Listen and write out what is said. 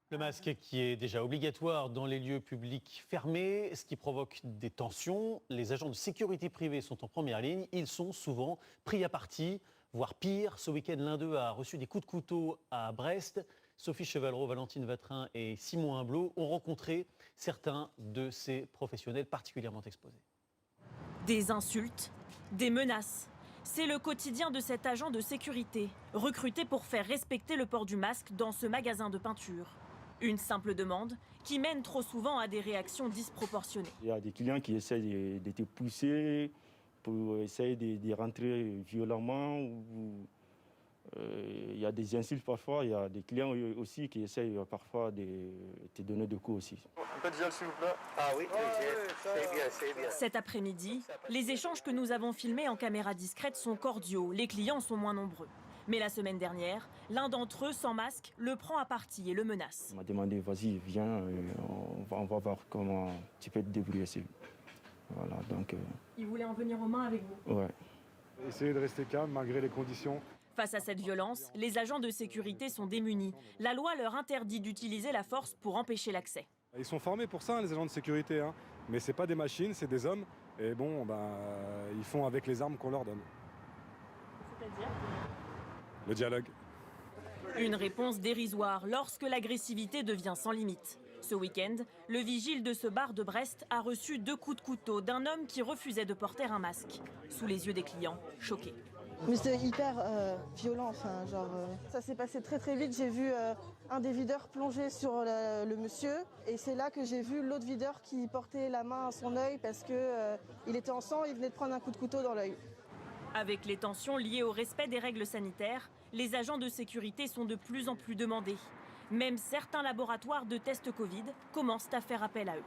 Le masque qui est déjà obligatoire dans les lieux publics fermés, ce qui provoque des tensions. Les agents de sécurité privée sont en première ligne. Ils sont souvent pris à partie, voire pire. Ce week-end, l'un d'eux a reçu des coups de couteau à Brest. Sophie Chevalreau, Valentine Vatrin et Simon Humblot ont rencontré certains de ces professionnels particulièrement exposés. Des insultes, des menaces. C'est le quotidien de cet agent de sécurité, recruté pour faire respecter le port du masque dans ce magasin de peinture. Une simple demande qui mène trop souvent à des réactions disproportionnées. Il y a des clients qui essaient de te pousser pour essayer de rentrer violemment. Il y a des insultes parfois, il y a des clients aussi qui essayent parfois de te donner des coups aussi. Un peu de gel s'il vous plaît. Ah oui, c'est bien, c'est bien. Cet après-midi, les échanges que nous avons filmés en caméra discrète sont cordiaux, les clients sont moins nombreux. Mais la semaine dernière, l'un d'entre eux, sans masque, le prend à partie et le menace. Il m'a demandé, vas-y, viens, on va voir comment tu peux te débrouiller. Voilà, donc, Il voulait en venir aux mains avec vous. ouais. Essayez de rester calme malgré les conditions. Face à cette violence, les agents de sécurité sont démunis. La loi leur interdit d'utiliser la force pour empêcher l'accès. Ils sont formés pour ça, les agents de sécurité. Mais ce n'est pas des machines, c'est des hommes. Et bon, ils font avec les armes qu'on leur donne. C'est-à-dire ? Le dialogue. Une réponse dérisoire lorsque l'agressivité devient sans limite. Ce week-end, le vigile de ce bar de Brest a reçu 2 coups de couteau d'un homme qui refusait de porter un masque. Sous les yeux des clients, choqués. Mais c'était hyper violent, ça s'est passé très vite. J'ai vu un des videurs plonger sur le monsieur et c'est là que j'ai vu l'autre videur qui portait la main à son œil parce qu'il était en sang, il venait de prendre un coup de couteau dans l'œil. Avec les tensions liées au respect des règles sanitaires, les agents de sécurité sont de plus en plus demandés. Même certains laboratoires de tests Covid commencent à faire appel à eux.